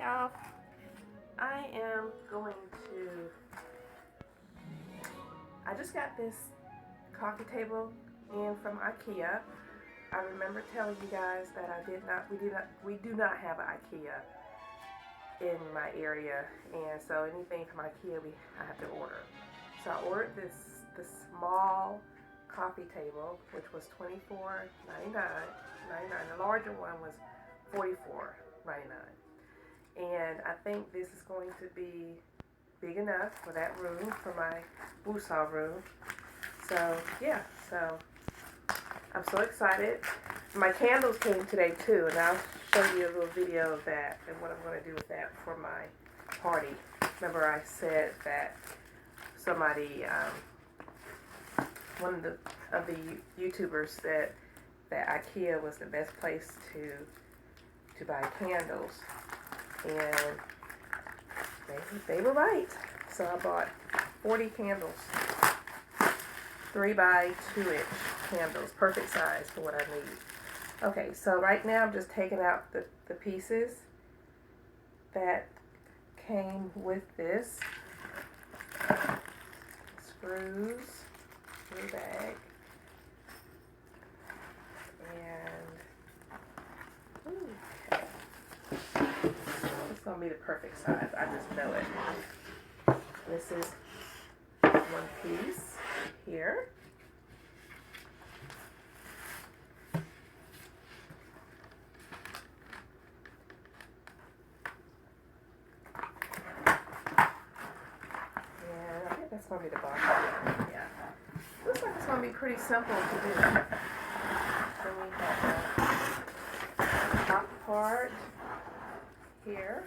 y'all. I am going to, I just got this coffee table in from IKEA. I remember telling you guys that we do not have an IKEA in my area, and so anything from IKEA I have to order. So I ordered this small coffee table, which was $24.99. The larger one was $44.99. And I think this is going to be big enough for that room, for my woosah room. So yeah, so I'm so excited. My candles came today too, and I'll show you a little video of that and what I'm going to do with that for my party. Remember I said that somebody, one of the YouTubers said that IKEA was the best place to buy candles, and they were right. So I bought 40 candles, 3 by 2 inch candles, perfect size for what I need. Okay, so right now I'm just taking out the pieces that came with this. Screws, screw bag, and okay. It's gonna be the perfect size. I just know it. This is one piece here. And I think that's gonna be the bottom. Yeah. Looks like it's gonna be pretty simple to do. Then we have the top part here.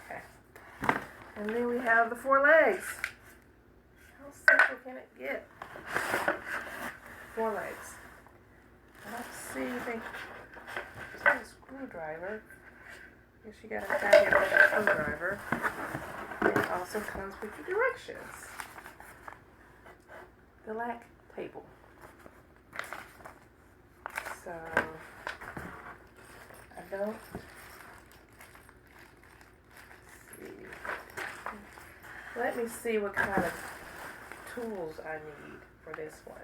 Okay. And then we have the 4 legs. How simple can it get? 4 legs. Let's see, I think it's a screwdriver. I guess you gotta tag it with a screwdriver. It also comes with your directions. The lac table. So I don't see. Let me see what kind of tools I need for this one.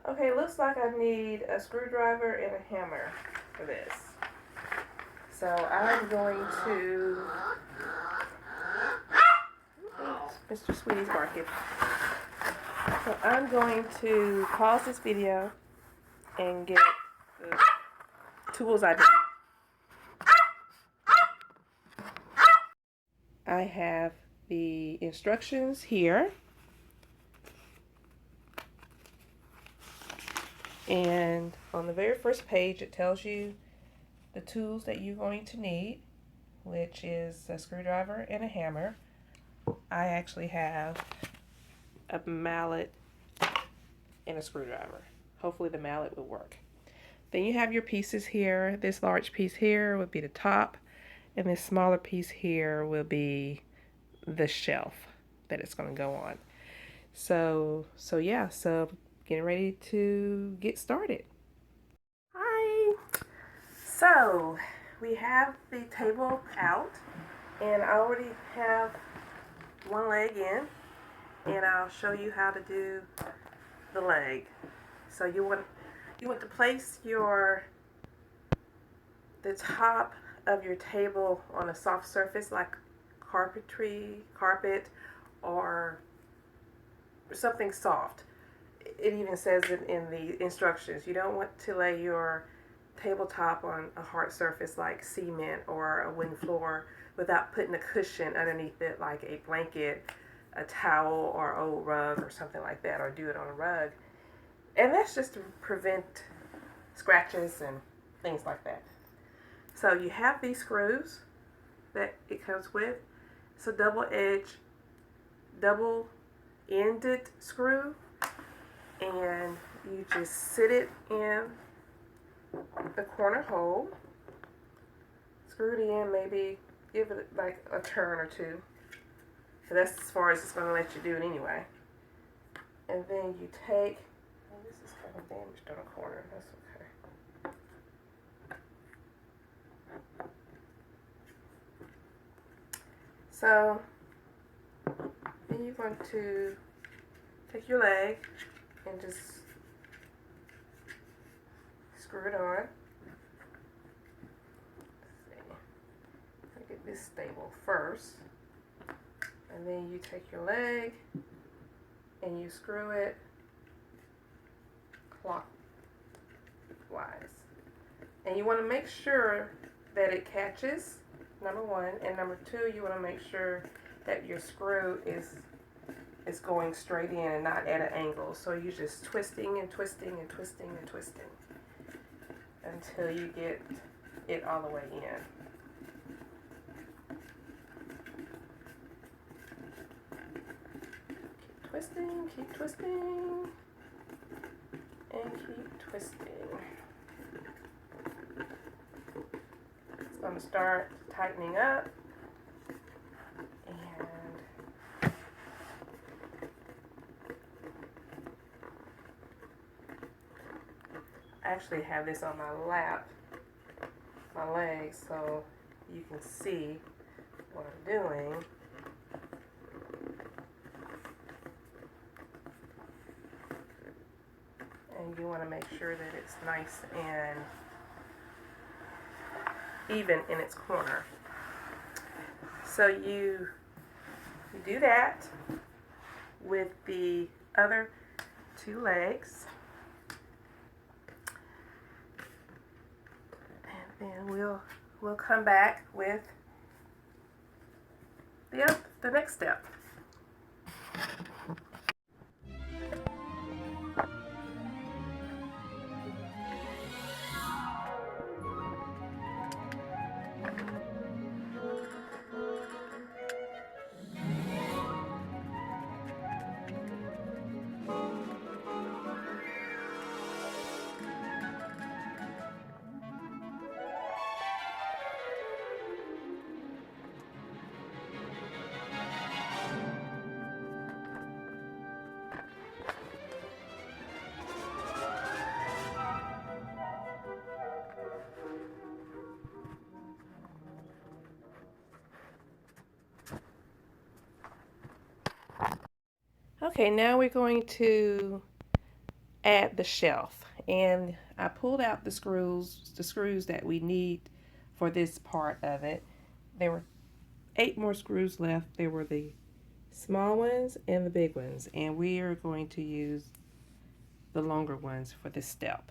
Okay, looks like I need a screwdriver and a hammer for this. So I'm going to, Mr. Sweetie's barking. So I'm going to pause this video and get the tools I need. I have the instructions here. And on the very first page, it tells you the tools that you're going to need, which is a screwdriver and a hammer. I actually have a mallet and a screwdriver. Hopefully the mallet will work. Then you have your pieces here. This large piece here would be the top, and this smaller piece here will be the shelf that it's going to go on. So yeah, so getting ready to get started. Hi! So we have the table out, and I already have one leg in, and I'll show you how to do the leg. So you want to place the top of your table on a soft surface like carpet, or something soft. It even says it in the instructions. You don't want to lay your tabletop on a hard surface like cement or a wooden floor without putting a cushion underneath it, like a blanket, a towel, or old rug or something like that, or do it on a rug. And that's just to prevent scratches and things like that. So you have these screws that it comes with. It's a double-ended screw. and you just sit it in the corner hole, screw it in, maybe give it like a turn or two. So that's as far as it's going to let you do it anyway. And then you take, oh, this is kind of damaged on a corner, that's okay. So then you're going to take your leg and just screw it on. Let's see. Get this stable first. And then you take your leg and you screw it clockwise. And you want to make sure that it catches, number one. And number two, you want to make sure that your screw is going straight in and not at an angle. So you're just twisting and twisting and twisting and twisting until you get it all the way in. Keep twisting, and keep twisting. It's going to start tightening up, and I actually have this on my lap, my legs, so you can see what I'm doing. And you want to make sure that it's nice and even in its corner. So you do that with the other two legs. And then we'll come back with the next step. Okay, now we're going to add the shelf, and I pulled out the screws that we need for this part of it. There were 8 more screws left. There were the small ones and the big ones, and we are going to use the longer ones for this step.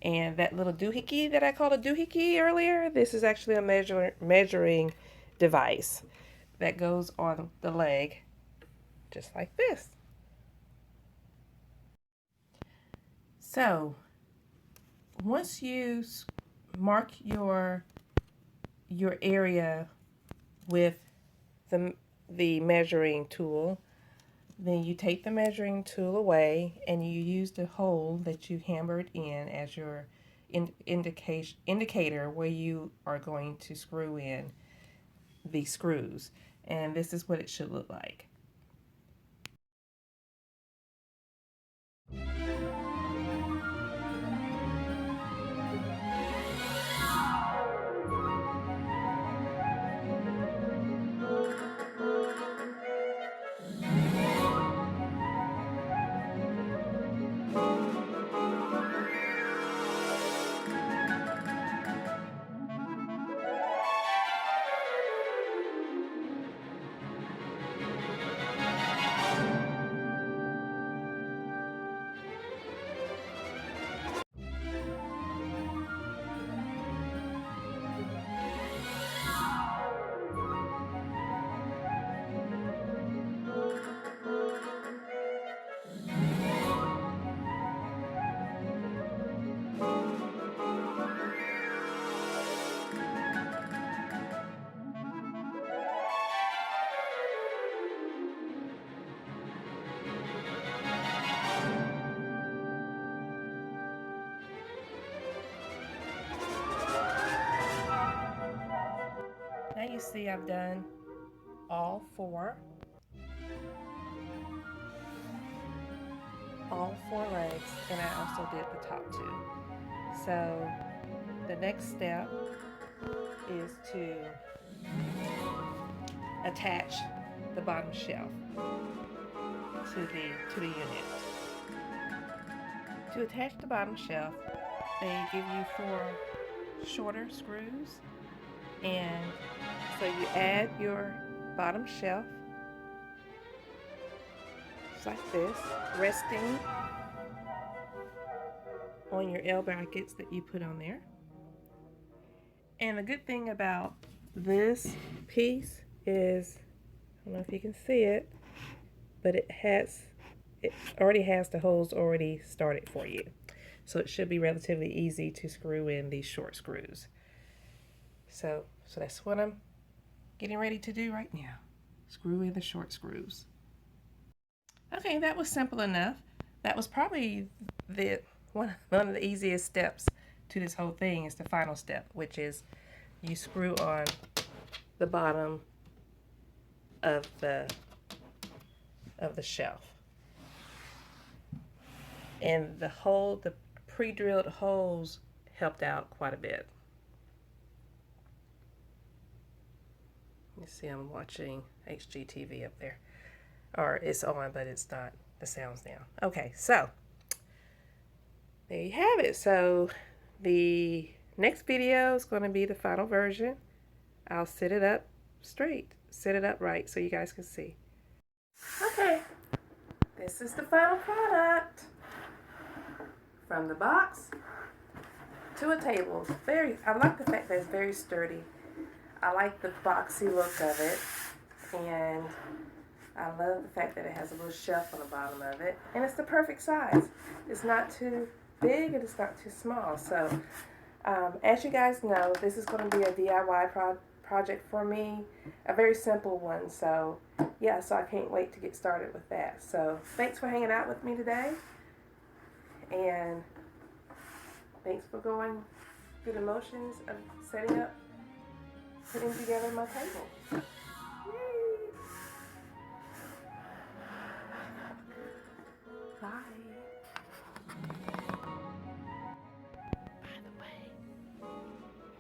And that little doohickey that I called a doohickey earlier, this is actually a measuring device that goes on the leg just like this. So once you mark your area with the measuring tool, then you take the measuring tool away and you use the hole that you hammered in as your indicator where you are going to screw in the screws. And this is what it should look like. Now you see I've done all four legs, and I also did the top two. So the next step is to attach the bottom shelf to the unit. To attach the bottom shelf, they give you 4 shorter screws, and so you add your bottom shelf just like this, resting on your L brackets that you put on there. And the good thing about this piece is, I don't know if you can see it, but it already has the holes already started for you. So it should be relatively easy to screw in these short screws. So that's what I'm getting ready to do right now. Screw in the short screws. Okay, that was simple enough. That was probably one of the easiest steps to this whole thing. Is the final step, which is you screw on the bottom of the shelf. And the pre-drilled holes helped out quite a bit. You see I'm watching HGTV up there. Or it's on, but it's not, the sound's down. Okay, so there you have it. So the next video is going to be the final version. I'll set it up straight, set it up right so you guys can see. Okay, this is the final product. From the box to a table. I like the fact that it's very sturdy. I like the boxy look of it, and I love the fact that it has a little shelf on the bottom of it, and it's the perfect size. It's not too big and it's not too small. So as you guys know, this is going to be a DIY project for me, a very simple one. So yeah, so I can't wait to get started with that. So thanks for hanging out with me today. And thanks for going through the motions of putting together my table. Yay! Bye. By the way,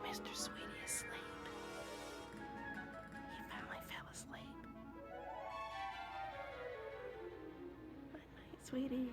Mr. Sweetie is asleep. He finally fell asleep. Good night, sweetie.